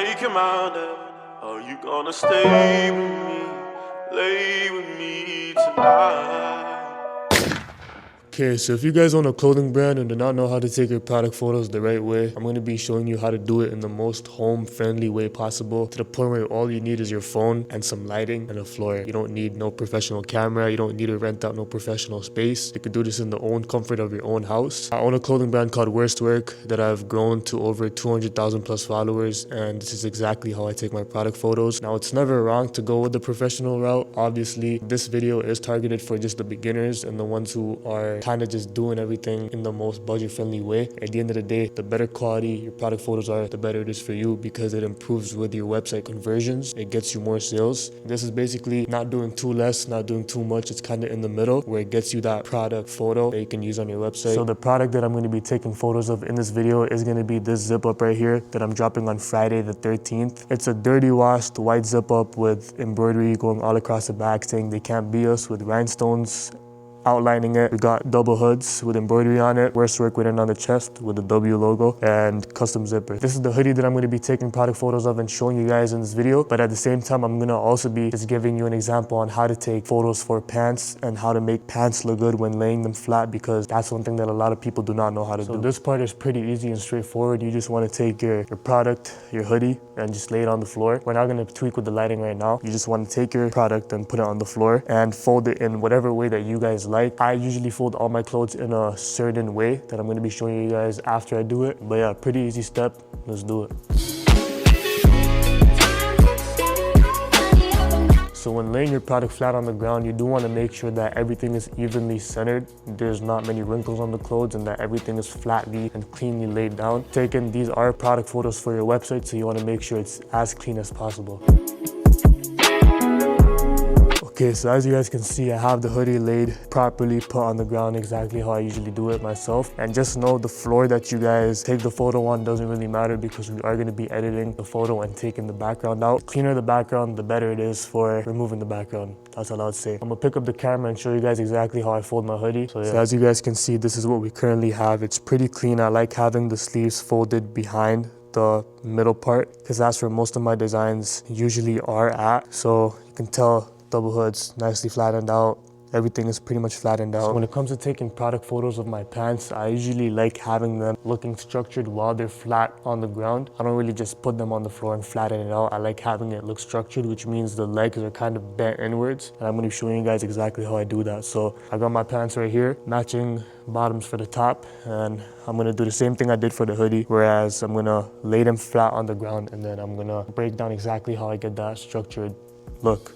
make a mind up. Are you gonna stay with me, lay with me tonight? Okay, so if you guys own a clothing brand and do not know how to take your product photos the right way, I'm going to be showing you how to do it in the most home-friendly way possible, to the point where all you need is your phone and some lighting and a floor. You don't need no professional camera, you don't need to rent out no professional space. You can do this in the own comfort of your own house. I own a clothing brand called Worst Work that I've grown to over 200,000 plus followers, and this is exactly how I take my product photos. Now, it's never wrong to go with the professional route. Obviously, this video is targeted for just the beginners and the ones who are kind of just doing everything in the most budget friendly way. At the end of the day, the better quality your product photos are, the better it is for you, because it improves with your website conversions. It gets you more sales. This is basically not doing too less, not doing too much. It's kind of in the middle where it gets you that product photo that you can use on your website. So the product that I'm going to be taking photos of in this video is going to be this zip up right here that I'm dropping on Friday the 13th. It's a dirty washed white zip up with embroidery going all across the back saying "They can't be us" with rhinestones outlining it. We got double hoods with embroidery on it, Worst Work written on the chest with the W logo, and custom zipper. This is the hoodie that I'm going to be taking product photos of and showing you guys in this video, but at the same time I'm going to also be just giving you an example on how to take photos for pants and how to make pants look good when laying them flat, because that's one thing that a lot of people do not know how to do. So this part is pretty easy and straightforward. You just want to take your product, your hoodie, and just lay it on the floor. We're not going to tweak with the lighting right now. You just want to take your product and put it on the floor and fold it in whatever way that you guys like. I usually fold all my clothes in a certain way that I'm going to be showing you guys after I do it. But yeah, pretty easy step. Let's do it. So when laying your product flat on the ground, you do want to make sure that everything is evenly centered. There's not many wrinkles on the clothes and that everything is flatly and cleanly laid down. These are product photos for your website, so you want to make sure it's as clean as possible. Okay, so as you guys can see, I have the hoodie laid properly, put on the ground exactly how I usually do it myself. And just know the floor that you guys take the photo on doesn't really matter, because we are going to be editing the photo and taking the background out. The cleaner the background, the better it is for removing the background. That's all I would say. I'm going to pick up the camera and show you guys exactly how I fold my hoodie. So, yeah. So as you guys can see, this is what we currently have. It's pretty clean. I like having the sleeves folded behind the middle part, because that's where most of my designs usually are at. So you can tell double hoods nicely flattened out. Everything is pretty much flattened out. So when it comes to taking product photos of my pants, I usually like having them looking structured while they're flat on the ground. I don't really just put them on the floor and flatten it out. I like having it look structured, which means the legs are kind of bent inwards. And I'm going to be showing you guys exactly how I do that. So I got my pants right here, matching bottoms for the top, and I'm going to do the same thing I did for the hoodie, whereas I'm going to lay them flat on the ground, and then I'm going to break down exactly how I get that structured look.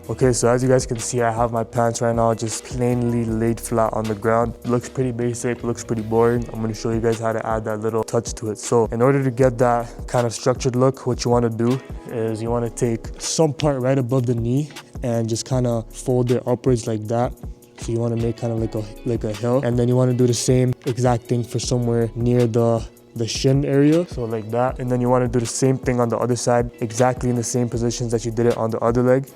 Okay, so as you guys can see, I have my pants right now just plainly laid flat on the ground. It looks pretty basic, looks pretty boring. I'm going to show you guys how to add that little touch to it. So in order to get that kind of structured look, what you want to do is you want to take some part right above the knee and just kind of fold it upwards like that. So you want to make kind of like a hill, and then you want to do the same exact thing for somewhere near the shin area, so like that. And then you want to do the same thing on the other side, exactly in the same positions that you did it on the other leg.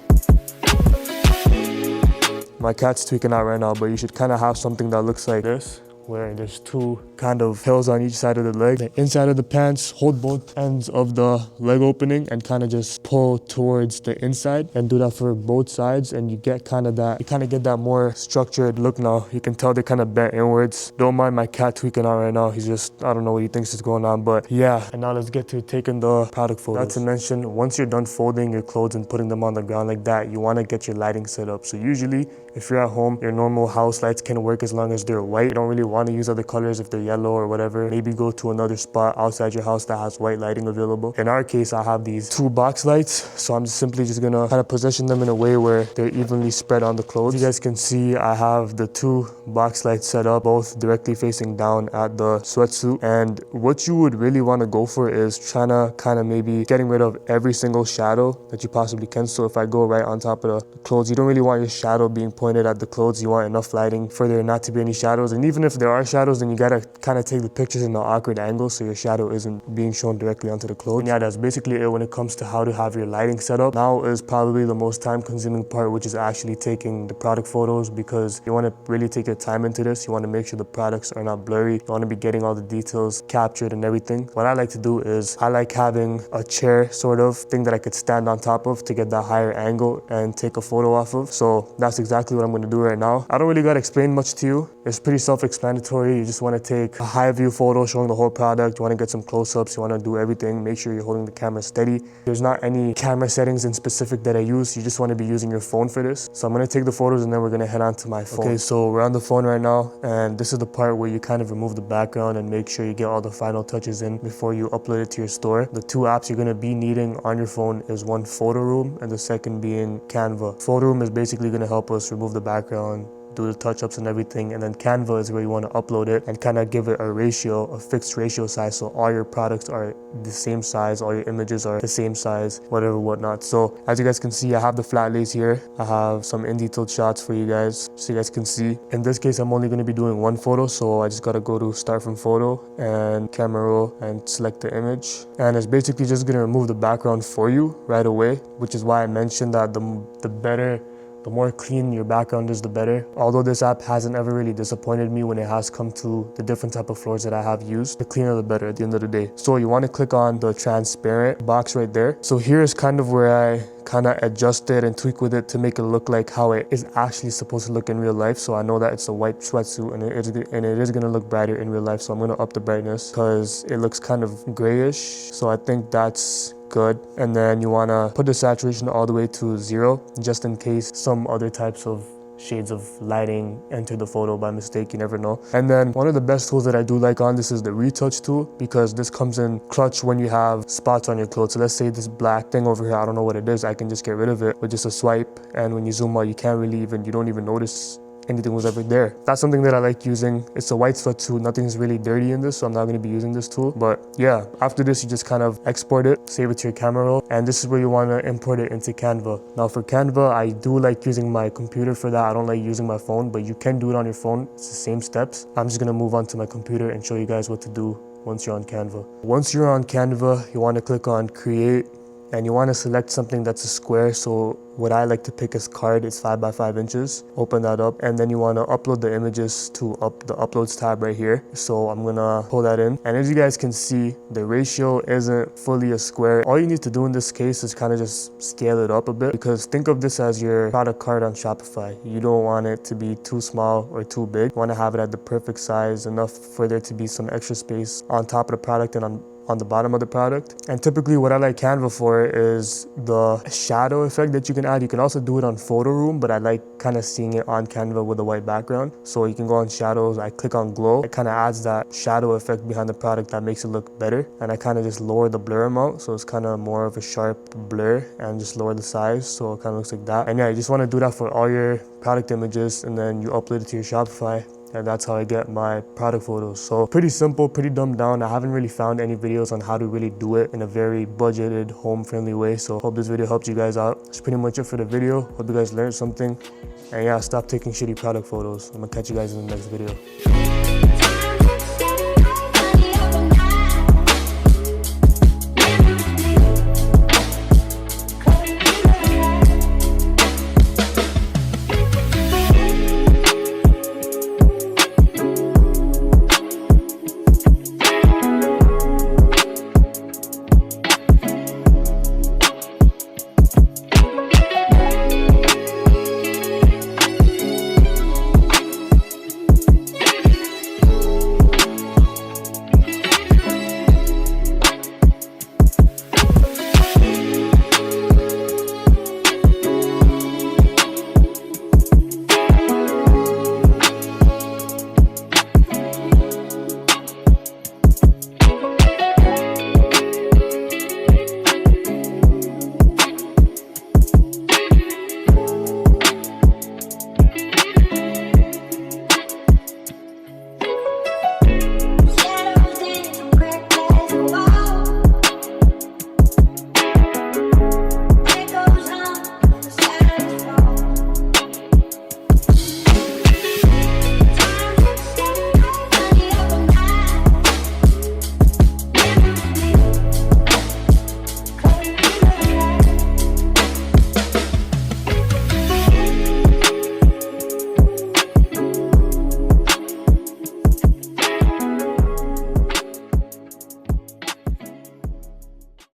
My cat's tweaking out right now, but you should kind of have something that looks like this, where there's two kind of hills on each side of the leg. The inside of the pants, hold both ends of the leg opening and kind of just pull towards the inside, and do that for both sides, and you get kind of get that more structured look. Now you can tell they're kind of bent inwards. Don't mind my cat tweaking out right now. He's just, I don't know what he thinks is going on, but yeah. And now let's get to taking the product photos. Not to mention, once you're done folding your clothes and putting them on the ground like that, you want to get your lighting set up. So usually if you're at home, your normal house lights can work as long as they're white. You don't really want to use other colors if they're yellow or whatever. Maybe go to another spot outside your house that has white lighting available. In our case, I have these two box lights, so I'm simply just gonna kind of position them in a way where they're evenly spread on the clothes. As you guys can see, I have the two box lights set up, both directly facing down at the sweatsuit. And what you would really want to go for is trying to kind of maybe getting rid of every single shadow that you possibly can. So if I go right on top of the clothes, you don't really want your shadow being pointed at the clothes. You want enough lighting for there not to be any shadows. And even if there are shadows, then you gotta kind of take the pictures in an awkward angle so your shadow isn't being shown directly onto the clothes. And yeah, that's basically it when it comes to how to have your lighting set up. Now is probably the most time consuming part, which is actually taking the product photos, because you want to really take your time into this. You want to make sure the products are not blurry. You want to be getting all the details captured and everything. What I like to do is I like having a chair sort of thing that I could stand on top of to get that higher angle and take a photo off of. So that's exactly what I'm going to do right now. I don't really got to explain much to you. It's pretty self-explanatory. You just want to take a high view photo showing the whole product. You want to get some close-ups. You want to do everything. Make sure you're holding the camera steady. There's not any camera settings in specific that I use. You just want to be using your phone for this. So I'm going to take the photos and then we're going to head on to my phone. Okay, so we're on the phone right now, and this is the part where you kind of remove the background and make sure you get all the final touches in before you upload it to your store. The two apps you're going to be needing on your phone is one, Photoroom, and the second being Canva. Photoroom is basically going to help us remove the background, do the touch-ups and everything, and then Canva is where you want to upload it and kind of give it a ratio, a fixed ratio size, so all your products are the same size, all your images are the same size, whatever, whatnot. So as you guys can see, I have the flat lays here. I have some in-detailed shots for you guys so you guys can see. In this case, I'm only going to be doing one photo, so I just got to go to start from photo and camera roll and select the image, and it's basically just going to remove the background for you right away, which is why I mentioned that the more clean your background is, the better. Although this app hasn't ever really disappointed me when it has come to the different type of floors that I have used, the cleaner the better at the end of the day. So you want to click on the transparent box right there. So here is kind of where I kind of adjust it and tweak with it to make it look like how it is actually supposed to look in real life. So I know that it's a white sweatsuit and it is going to look brighter in real life. So I'm going to up the brightness because it looks kind of grayish. So I think that's good. And then you want to put the saturation all the way to 0, just in case some other types of shades of lighting enter the photo by mistake. You never know. And then one of the best tools that I do like on this is the retouch tool, because this comes in clutch when you have spots on your clothes. So let's say this black thing over here, I don't know what it is, I can just get rid of it with just a swipe, and when you zoom out, you can't really you don't even notice anything was ever there. That's something that I like using. It's a white sweatsuit, nothing's really dirty in this, so I'm not going to be using this tool. But yeah, after this, you just kind of export it, save it to your camera roll, and this is where you want to import it into Canva. Now for Canva, I do like using my computer for that. I don't like using my phone, but you can do it on your phone. It's the same steps. I'm just going to move on to my computer and show you guys what to do once you're on Canva. Once you're on Canva, you want to click on create, and you want to select something that's a square. So what I like to pick is card. It's 5 by 5 inches. Open that up, and then you want to upload the images to the uploads tab right here. So I'm gonna pull that in, and as you guys can see, the ratio isn't fully a square. All you need to do in this case is kind of just scale it up a bit, because think of this as your product card on Shopify. You don't want it to be too small or too big. You want to have it at the perfect size, enough for there to be some extra space on top of the product and on the bottom of the product. And typically what I like Canva for is the shadow effect that you can add. You can also do it on Photoroom, but I like kind of seeing it on Canva with a white background. So you can go on shadows, I click on glow. It kind of adds that shadow effect behind the product that makes it look better. And I kind of just lower the blur amount, so it's kind of more of a sharp blur, and just lower the size, so it kind of looks like that. And yeah, you just want to do that for all your product images, and then you upload it to your Shopify. And that's how I get my product photos. So pretty simple, pretty dumbed down. I haven't really found any videos on how to really do it in a very budgeted, home-friendly way. So hope this video helped you guys out. That's pretty much it for the video. Hope you guys learned something. And yeah, stop taking shitty product photos. I'm gonna catch you guys in the next video.